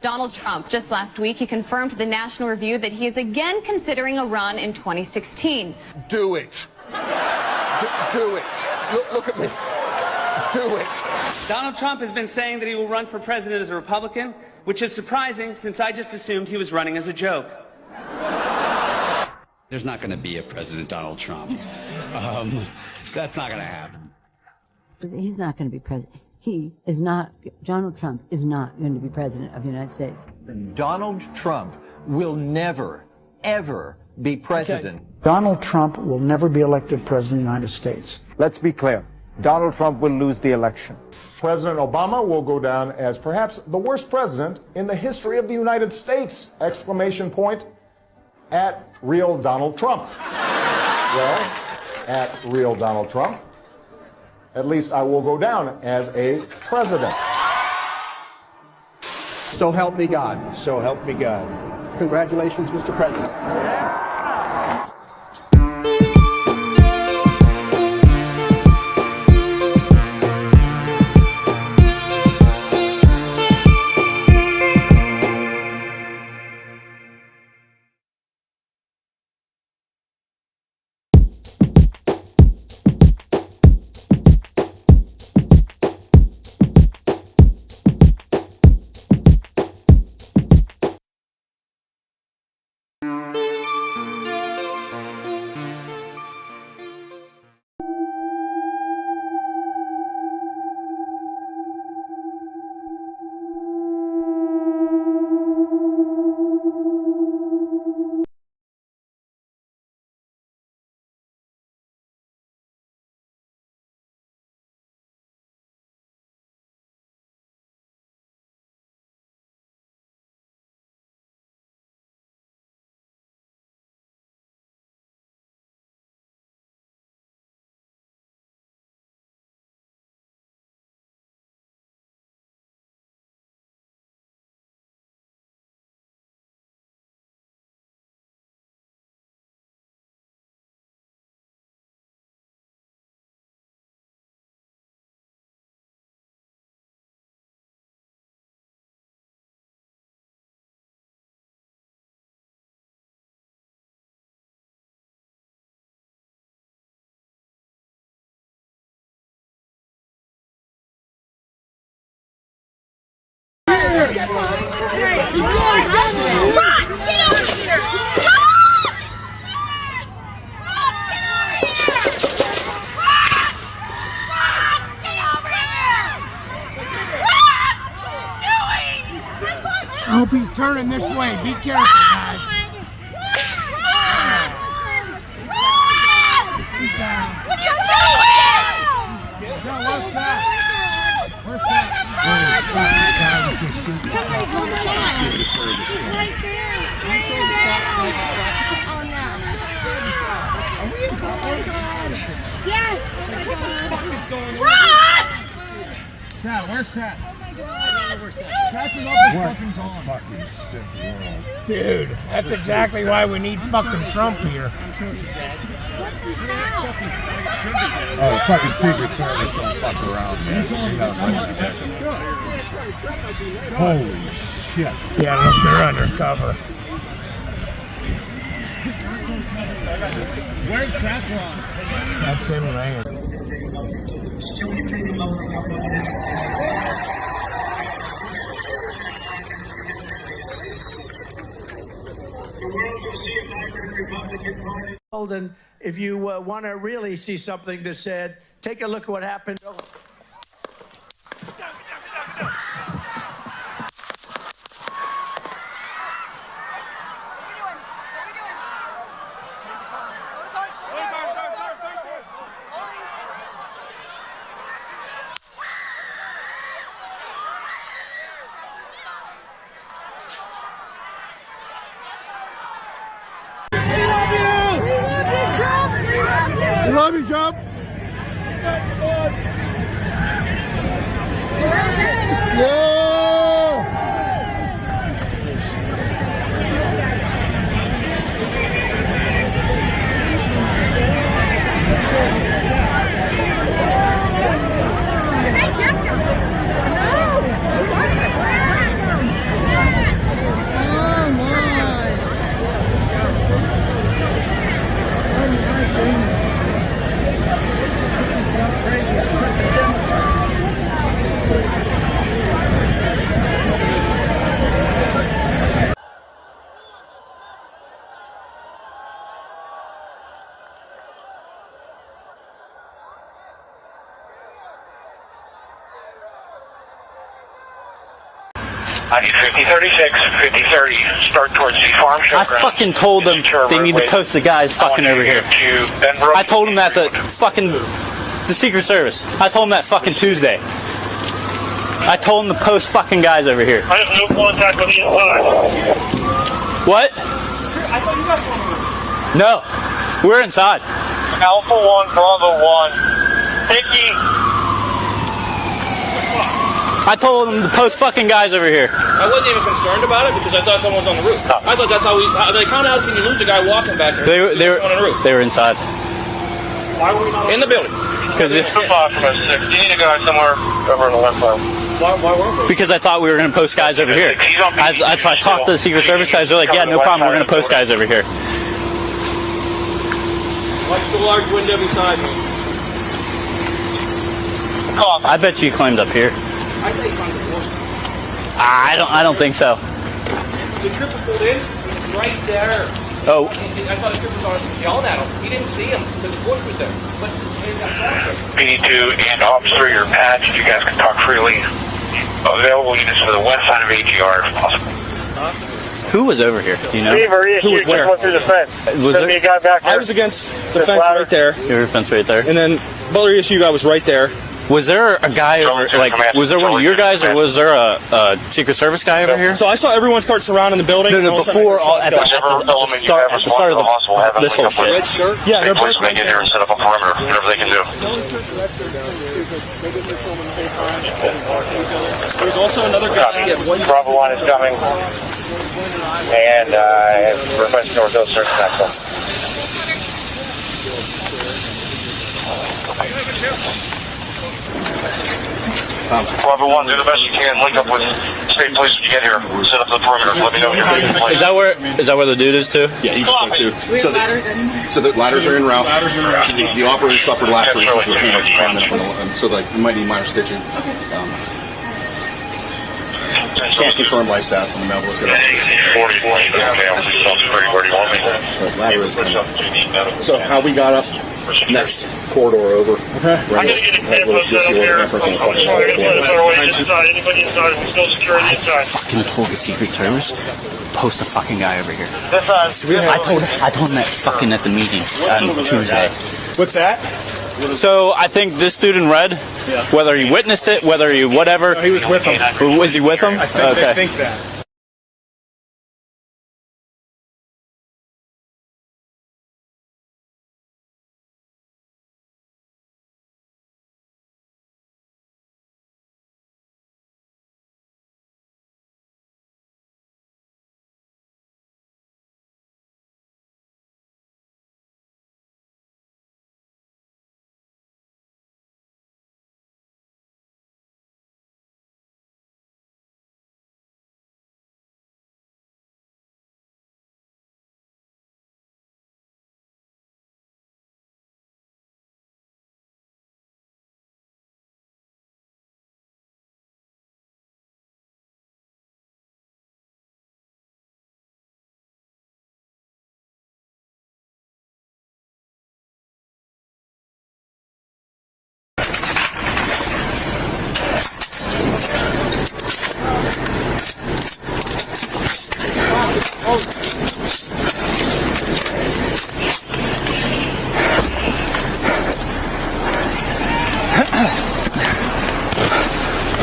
Donald Trump. Just last week, he confirmed to the National Review that he is again considering a run in 2016. Do it. Do it. Look at me. Do it. Donald Trump has been saying that he will run for president as a Republican, which is surprising since I just assumed he was running as a joke. There's not going to be a President Donald Trump. That's not going to happen. He's not going to be president. He is not, Donald Trump is not going to be president of the United States. Donald Trump will never, ever be president. Okay. Donald Trump will never be elected president of the United States. Let's be clear. Donald Trump will lose the election. President Obama will go down as perhaps the worst president in the history of the United States! Exclamation point at real Donald Trump. Well, at real Donald Trump, at least I will go down as a president. So help me God. So help me God. Congratulations, Mr. President. Get over here! I hope he's turning this way. Be careful, guys. What are you doing? What's that? Somebody go shot. He's right there. Oh no. Are we in public? Yes. What the fuck is going on? Ross! Dad, where's Seth? Dude, that's exactly why we need fucking Trump here. I'm sure he's dead. What the hell? Oh, fucking Secret Service don't fuck around, man. Holy shit. Yeah, look, they're undercover. Where's Saffron? That's him laying. The world will see a vibrant Republican Party. And if you want to really see something that's sad, take a look at what happened. We love you, Trump. I need 5036, 5030. Start towards the farm show. I fucking told them they need to post the guys fucking over here. I told them that the Secret Service. I told them that fucking Tuesday. I told them to post fucking guys over here. I have no contact with either one. What? No, we're inside. Alpha 1, Bravo 1. Hickey. I told them to post fucking guys over here. I wasn't even concerned about it because I thought someone was on the roof. I thought that's how they found out. Can you lose a guy walking back there? They were inside. Why were we not in the building? Because it's too far from us. You need a guy somewhere over on the left side. Why weren't we? Because I thought we were going to post guys over here. I talked to the Secret Service guys. They're like, yeah, no problem. We're going to post guys over here. Watch the large window beside me. I bet you climbed up here. I say he climbed the floor. I don't think so. The trooper pulled in right there. Oh. I thought the trooper was yelling at him. He didn't see him because the bush was there. But PD2 and Officer, your patch. You guys can talk freely. Available units for the west side of AGR if possible. Who was over here? Do you know? Who was where? Went through the fence. Was there? Be a guy back there. I was against the fence right there. You were fence right there. And then Butler issue guy was right there. Was there a guy over, like, was there one of your guys, or was there a Secret Service guy over here? So I saw everyone start surrounding the building. No, before, at the start of this whole shit. Red shirt? Yeah, they're both right here and set up a perimeter, whatever they can do. there's also another guy. Bravo 1 is coming. And requesting order to search access. Bravo 1, do the best you can. Link up with state police when you get here. Set up the perimeter. Let me know when you're ready to play. Is that where the dude is too? Yeah, he's there too. So the ladders are en route. The operator suffered lacerations with him, so like you might need minor stitching. Can't confirm life stats on the map. Let's get up. 40, where do you want me? Ladder is coming. So how we got up? Next corridor over. Okay. Right. Fucking told the Secret Service, post a fucking guy over here. I told him that fucking at the meeting on Tuesday. What's that? So I think this dude in red, whether he witnessed it, whether he whatever. No, he was with him. Was he with him? I think that.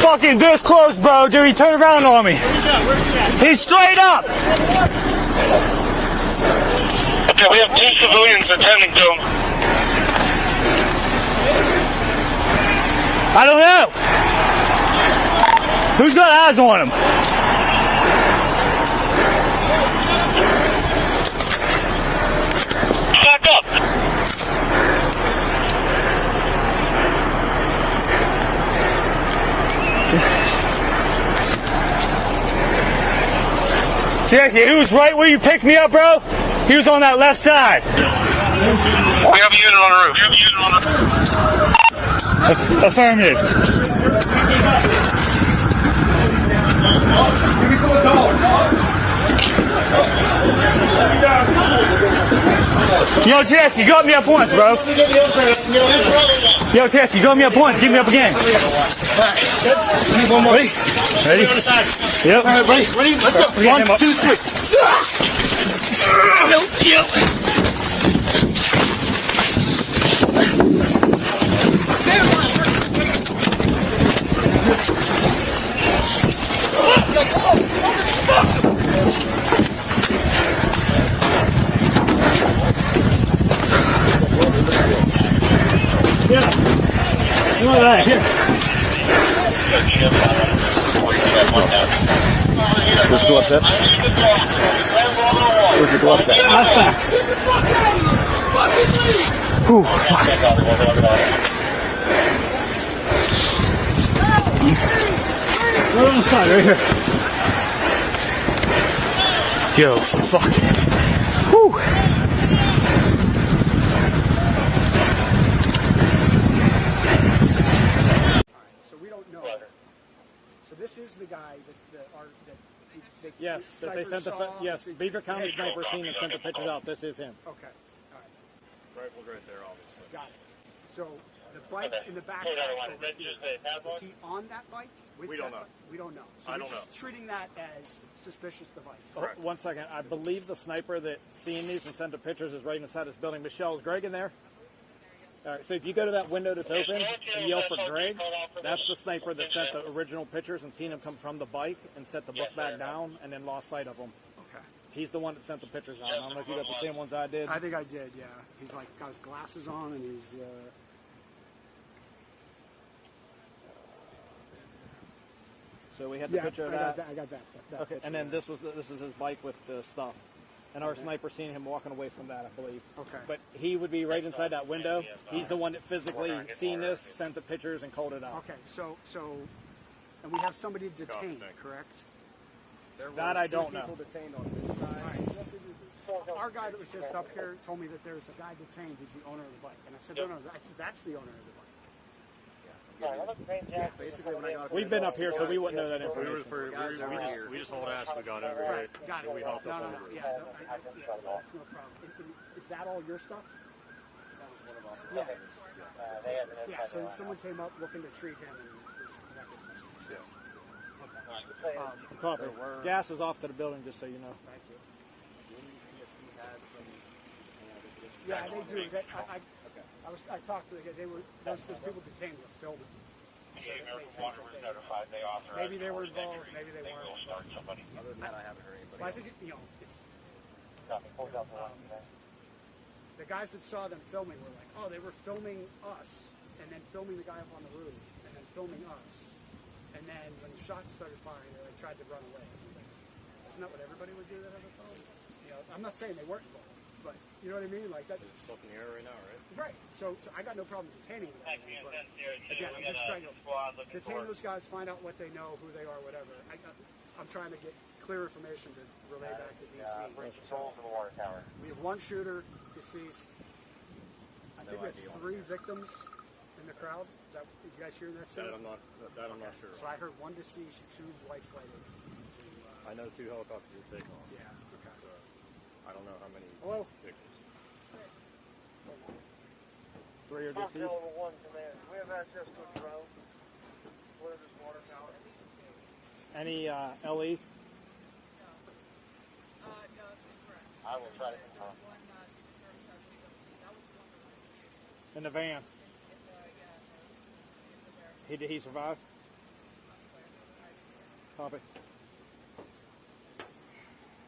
Fucking this close, bro. Dude, he turned around on me. He's straight up. Okay, we have 2 civilians attending to him. I don't know. Who's got eyes on him? Back up. Seriously, he was right where you picked me up, bro. He was on that left side. We have a unit on the roof. Affirmative. Yo, Tess, you got me up once, bro. Yo, Tess, you got me up once. Get me up again. One more. Ready? On the side. Yep. All right, ready? Let's go. 1, 2, 3. Yeah. You want that? Here. Where's the gloves at? Where's the gloves at? Not back. Ooh, fuck. Right on the side, right here. Yo, fuck. Whew. So we don't know. So this is the guy that Yes, that they sent the yes, Beaver County sniper team and sent the pictures out. This is him. Okay, all right. Rifle's right there, obviously. Got it. So the bike in the back. Is he on that bike? We don't know. We don't know. So I we're don't know. just treating that as suspicious device. Oh, 1 second. I believe the sniper that seen these and sent the pictures is right inside this building. Michelle, is Greg in there? All right, so if you go to that window that's open and yell for Greg, that's the sniper that sent the original pictures and seen him come from the bike and set the book back down and then lost sight of him. Okay. He's the one that sent the pictures out. I don't know if you got the same ones I did. I think I did, yeah. He's like got his glasses on and he's So we had the picture of that. I got that. Okay, and then this is his bike with the stuff. And our sniper seen him walking away from that, I believe. Okay. But he would be right inside that window. He's the one that physically seen this, sent the pictures, and called it out. Okay, so and we have somebody detained, correct? That I don't know. People detained on this side. Our guy that was just up here told me that there's a guy detained who's the owner of the bike. And I said, no, that's the owner of the bike. Yeah, basically, when I got We've been up here, so we wouldn't know that information. we just hauled ass. We got over here. Right, got it. We hopped up over. Yeah, that's no problem. Is that all your stuff? That was one of our Yeah. Yeah, so someone came up looking to treat him and that was missing. Yes. Okay. Copy. Gas is off to the building, just so you know. Thank you. Yeah, they do. I talked to the guy. Those people detained were filming. Maybe they were involved. Maybe they weren't. Other than that, I haven't heard anybody. But I think it's. The guys that saw them filming were like, oh, they were filming us, and then filming the guy up on the roof, and then filming us, and then when the shots started firing, they tried to run away. Isn't that what everybody would do that on the phone? I'm not saying they weren't involved, but you know what I mean? Like that. It's up in the air right now, right? Right. So I got no problem detaining them. But again, I'm just trying to detain those guys, find out what they know, who they are, whatever. I'm trying to get clear information to relay back to DC. We have one shooter deceased. I think we have 3 victims in the crowd. Is that, you guys hearing that too? That I'm not sure. So I heard 1 deceased, 2 life flighted. I know 2 helicopters were taken off. Yeah. Okay. So I don't know how many victims. 3 are deceased. We have access to a drone. Where this water tower? Any LE? I will try to confirm. In the van. Did he survive? Copy.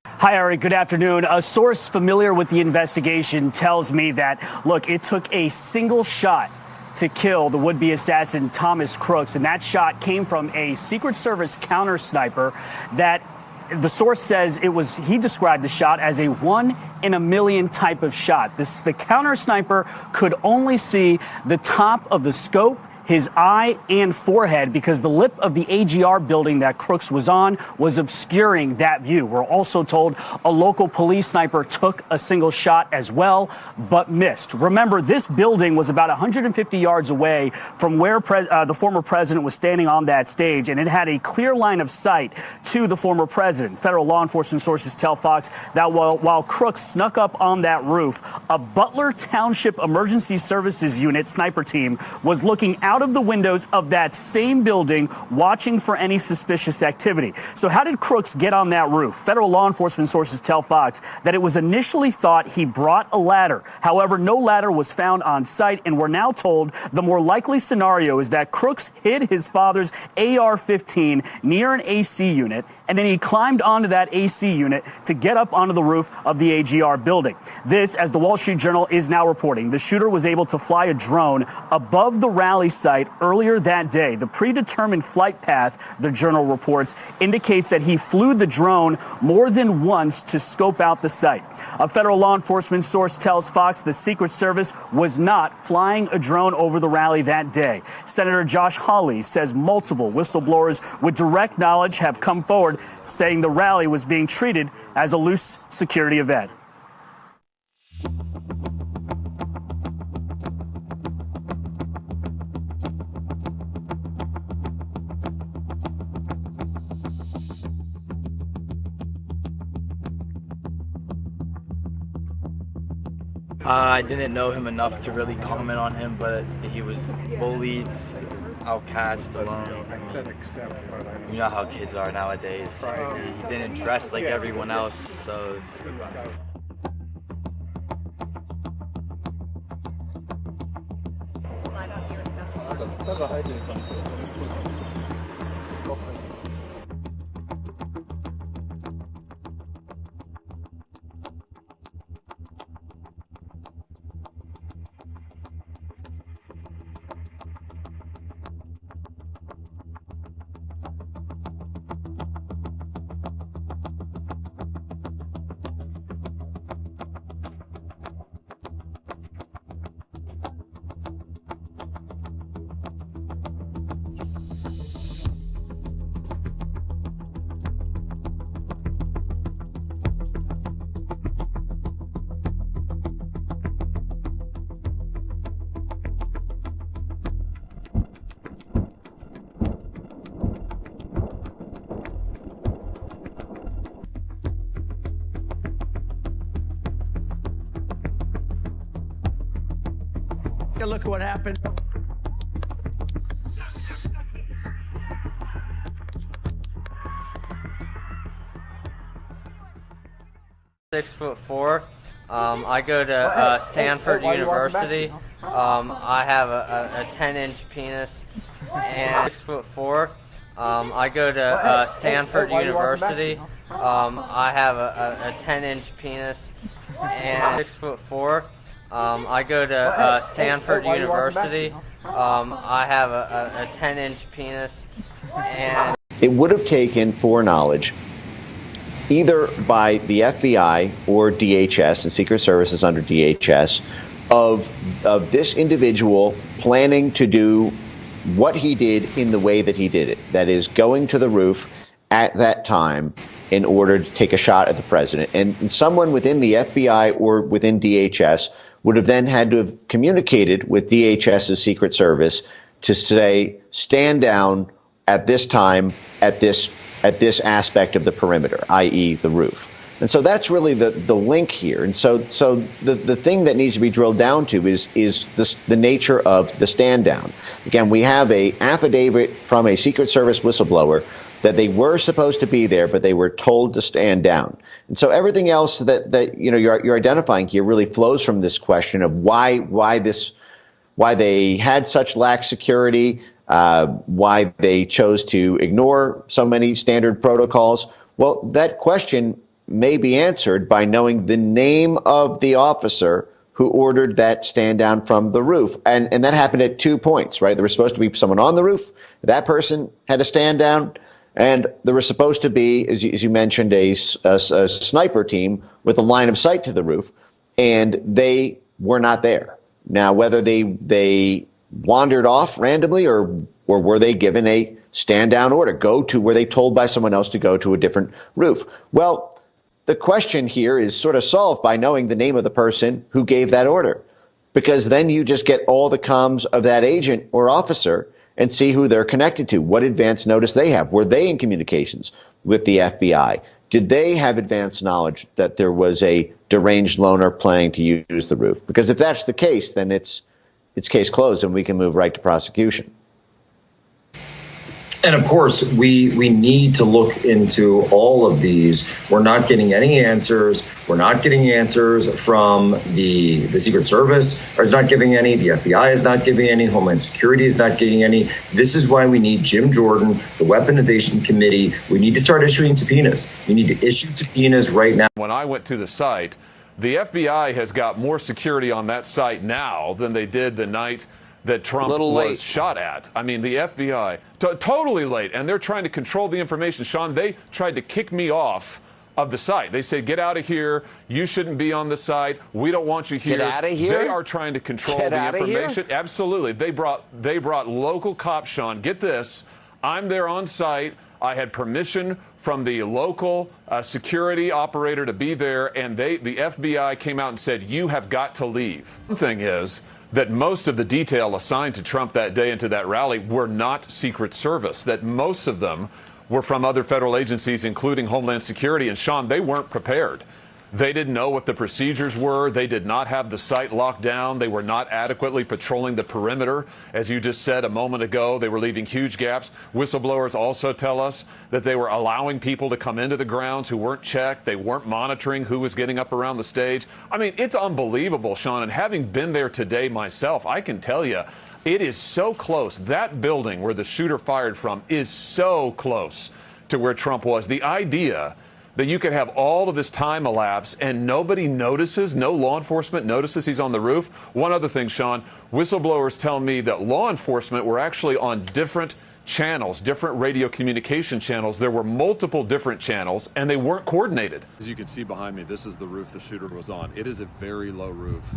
Hi, Ari. Good afternoon. A source familiar with the investigation tells me that, look, it took a single shot to kill the would-be assassin Thomas Crooks, and that shot came from a Secret Service counter sniper that the source says he described the shot as a 1 in a million type of shot. The counter sniper could only see the top of the scope, his eye and forehead, because the lip of the AGR building that Crooks was on was obscuring that view. We're also told a local police sniper took a single shot as well, but missed. Remember, this building was about 150 yards away from where the former president was standing on that stage, and it had a clear line of sight to the former president. Federal law enforcement sources tell Fox that while Crooks snuck up on that roof, a Butler Township Emergency Services Unit sniper team was looking out out of the windows of that same building, watching for any suspicious activity. So how did Crooks get on that roof? Federal law enforcement sources tell Fox that it was initially thought he brought a ladder. However, no ladder was found on site, and we're now told the more likely scenario is that Crooks hid his father's AR-15 near an AC unit, and then he climbed onto that AC unit to get up onto the roof of the AGR building. This, as the Wall Street Journal is now reporting, the shooter was able to fly a drone above the rally site earlier that day. The predetermined flight path, the Journal reports, indicates that he flew the drone more than once to scope out the site. A federal law enforcement source tells Fox the Secret Service was not flying a drone over the rally that day. Senator Josh Hawley says multiple whistleblowers with direct knowledge have come forward saying the rally was being treated as a loose security event. I didn't know him enough to really comment on him, but he was bullied, outcast, alone. You know how kids are nowadays. He didn't dress like everyone else, so... Look at what happened. .6'4". I go to Stanford University. I have a 10-inch penis and 6'4". I go to Stanford University. I have a 10-inch penis and 6'4". I go to Stanford University. I have a 10-inch penis. And it would have taken foreknowledge, either by the FBI or DHS and Secret Services under DHS, of this individual planning to do what he did in the way that he did it. That is, going to the roof at that time in order to take a shot at the president. And someone within the FBI or within DHS would have then had to have communicated with DHS's Secret Service to say, stand down at this time, at this aspect of the perimeter, i.e. the roof. And so that's really the link here. And so the thing that needs to be drilled down to is the nature of the stand down. Again, we have a affidavit from a Secret Service whistleblower that they were supposed to be there, but they were told to stand down. And so everything else that you know you're identifying here really flows from this question of why they had such lax security, why they chose to ignore so many standard protocols. Well, that question may be answered by knowing the name of the officer who ordered that stand down from the roof. And that happened at 2 points, right? There was supposed to be someone on the roof. That person had to stand down. And there was supposed to be, as you mentioned, a sniper team with a line of sight to the roof, and they were not there. Now, whether they wandered off randomly or were they given a stand-down order, were they told by someone else to go to a different roof? Well, the question here is sort of solved by knowing the name of the person who gave that order, because then you just get all the comms of that agent or officer and see who they're connected to, what advance notice they have. Were they in communications with the FBI? Did they have advance knowledge that there was a deranged loner planning to use the roof? Because if that's the case, then it's it's case closed and we can move right to prosecution. And of course, we need to look into all of these. We're not getting any answers. We're not getting answers from the Secret Service is not giving any. The FBI is not giving any. Homeland Security is not getting any. This is why we need Jim Jordan, the Weaponization Committee. We need to start issuing subpoenas. We need to issue subpoenas right now. When I went to the site, the FBI has got more security on that site now than they did the night that Trump was shot at. I mean, the FBI, totally late, and they're trying to control the information. Sean, they tried to kick me off of the site. They said, get out of here. You shouldn't be on the site. We don't want you here. Get out of here? They are trying to control the information. Absolutely. They brought local cops, Sean. Get this. I'm there on site. I had permission from the local security operator to be there, and the FBI came out and said, you have got to leave. One thing is that most of the detail assigned to Trump that day and to that rally were not Secret Service, that most of them were from other federal agencies, including Homeland Security. And Sean, they weren't prepared. They didn't know what the procedures were. They did not have the site locked down. They were not adequately patrolling the perimeter. As you just said a moment ago, they were leaving huge gaps. Whistleblowers also tell us that they were allowing people to come into the grounds who weren't checked. They weren't monitoring who was getting up around the stage. I mean, it's unbelievable, Sean. And having been there today myself, I can tell you, it is so close. That building where the shooter fired from is so close to where Trump was. The idea that you could have all of this time elapse and nobody notices, no law enforcement notices he's on the roof. One other thing, Sean, whistleblowers tell me that law enforcement were actually on different channels, different radio communication channels. There were multiple different channels and they weren't coordinated. As you can see behind me, this is the roof the shooter was on. It is a very low roof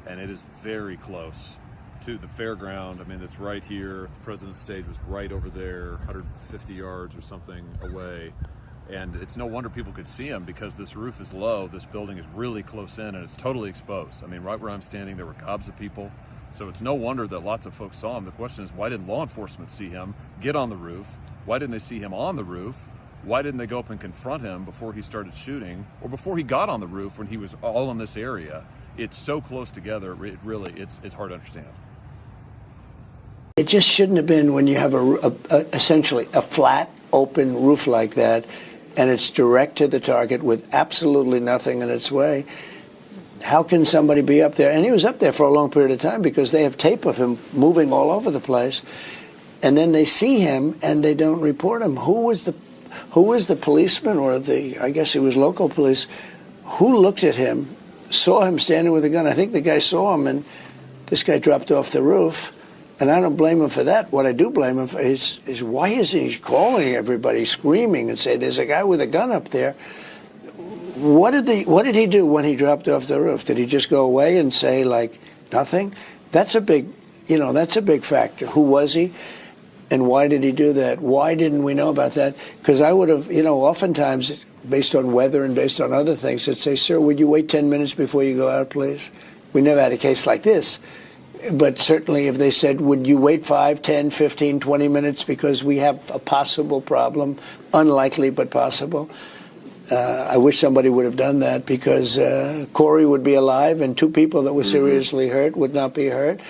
and it is very close to the fairground. I mean, it's right here. The president's stage was right over there, 150 yards or something away. And it's no wonder people could see him because this roof is low. This building is really close in and it's totally exposed. I mean, right where I'm standing, there were gobs of people. So it's no wonder that lots of folks saw him. The question is, why didn't law enforcement see him get on the roof? Why didn't they see him on the roof? Why didn't they go up and confront him before he started shooting or before he got on the roof when he was all in this area? It's so close together. It really, it's hard to understand. It just shouldn't have been when you have essentially a flat, open roof like that, and it's direct to the target with absolutely nothing in its way. How can somebody be up there? And he was up there for a long period of time because they have tape of him moving all over the place. And then they see him and they don't report him. Who was the policeman or I guess it was local police, who looked at him, saw him standing with a gun? I think the guy saw him and this guy dropped off the roof. And I don't blame him for that. What I do blame him for is why isn't he calling everybody, screaming and say, there's a guy with a gun up there? What did he do when he dropped off the roof? Did he just go away and say, like, nothing? That's a big factor. Who was he? And why did he do that? Why didn't we know about that? Because I would have, oftentimes, based on weather and based on other things, I'd say, sir, would you wait 10 minutes before you go out, please? We never had a case like this. But certainly if they said, would you wait 5, 10, 15, 20 minutes because we have a possible problem, unlikely but possible, I wish somebody would have done that because Corey would be alive and 2 people that were seriously hurt would not be hurt.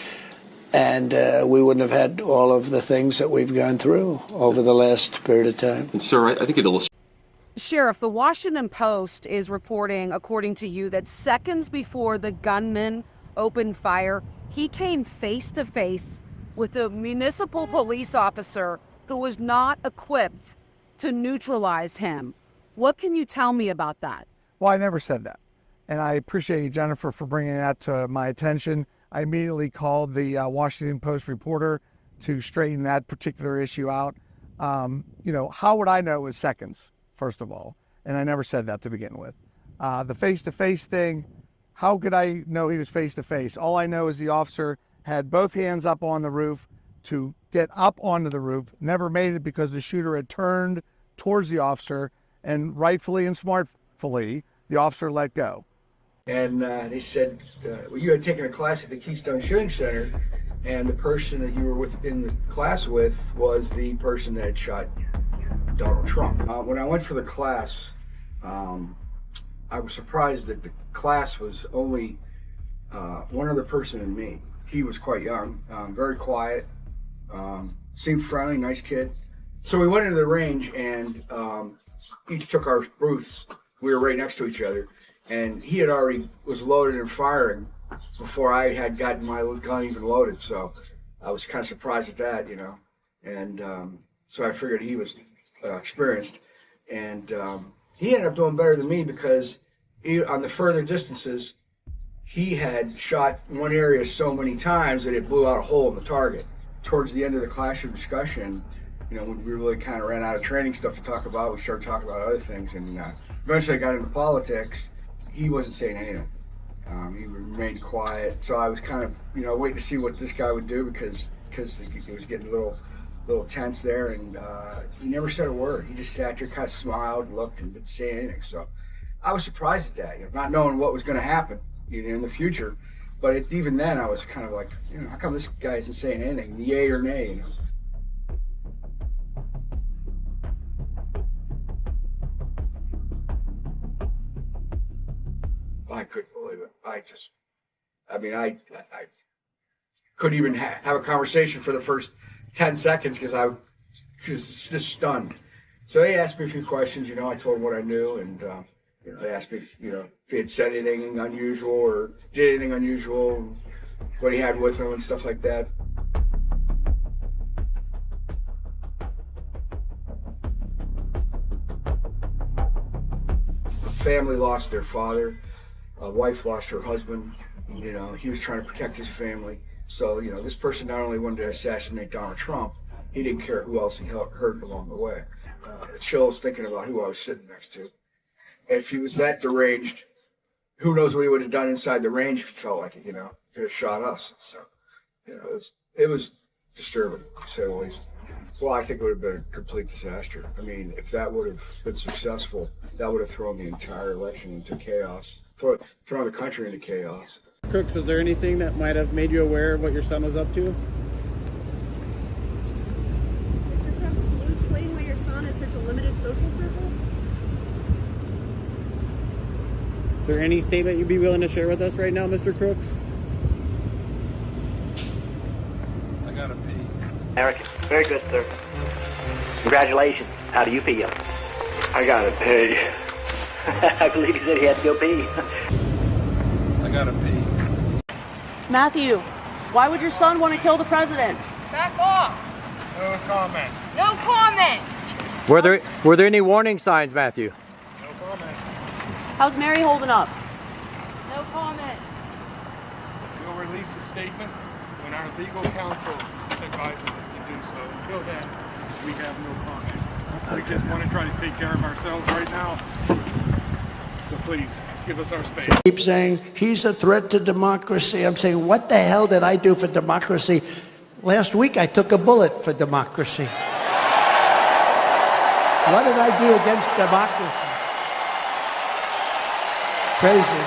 And we wouldn't have had all of the things that we've gone through over the last period of time. And sir, I think it illustrates. Sheriff, the Washington Post is reporting, according to you, that seconds before the gunman opened fire, he came face to face with a municipal police officer who was not equipped to neutralize him. What can you tell me about that? Well, I never said that. And I appreciate you, Jennifer, for bringing that to my attention. I immediately called the Washington Post reporter to straighten that particular issue out. How would I know it was seconds, first of all? And I never said that to begin with. The face-to-face thing, how could I know he was face-to-face? All I know is the officer had both hands up on the roof to get up onto the roof, never made it because the shooter had turned towards the officer, and rightfully and smartfully, the officer let go. And they said, you had taken a class at the Keystone Shooting Center, and the person that you were in the class with was the person that had shot Donald Trump. When I went for the class, I was surprised that the class was only one other person and me. he was quite young, very quiet, seemed friendly, nice kid. So we went into the range and each took our booths. We were right next to each other, and he had already was loaded and firing before I had gotten my gun even loaded. So I was kind of surprised at that, you know. And so I figured he was experienced, and he ended up doing better than me because on the further distances, he had shot one area so many times that it blew out a hole in the target. Towards the end of the classroom discussion, you know, when we really kind of ran out of training stuff to talk about, we started talking about other things, and eventually I got into politics. He wasn't saying anything. He remained quiet. So I was kind of, you know, waiting to see what this guy would do because it was getting a little tense there, and he never said a word. He just sat there, kind of smiled, looked, and didn't say anything. So I was surprised at that, you know, not knowing what was going to happen, you know, in the future. But even then, I was kind of like, you know, how come this guy isn't saying anything, yay or nay, you know? I couldn't believe it. I couldn't even have a conversation for the first 10 seconds because I was just stunned. So they asked me a few questions, you know, I told them what I knew, and you know, they asked me if, you know, if he had said anything unusual or did anything unusual, what he had with him and stuff like that. The family lost their father. A wife lost her husband. You know, he was trying to protect his family. So, you know, this person not only wanted to assassinate Donald Trump, he didn't care who else he hurt along the way. It chills thinking about who I was sitting next to. If he was that deranged, who knows what he would have done inside the range if he felt like it, you know, he could have shot us. So, you know, it was disturbing, to say the least. Well, I think it would have been a complete disaster. I mean, if that would have been successful, that would have thrown the entire election into chaos, thrown the country into chaos. Crooks, was there anything that might have made you aware of what your son was up to? Mr. Crooks, can you explain why your son has such a limited social circle? Is there any statement you'd be willing to share with us right now, Mr. Crooks? I gotta pee. Eric, very good, sir. Congratulations. How do you feel? I gotta pee. I believe he said he had to go pee. I gotta pee. Matthew, why would your son want to kill the president? Back off! No comment. No comment! Were there any warning signs, Matthew? No comment. How's Mary holding up? No comment. We'll release a statement when our legal counsel advises us to do so. Until then, we have no comment. We just want to try to take care of ourselves right now. So please, give us our space. Keep saying he's a threat to democracy. I'm saying, what the hell did I do for democracy? Last week I took a bullet for democracy. What did I do against democracy? Crazy.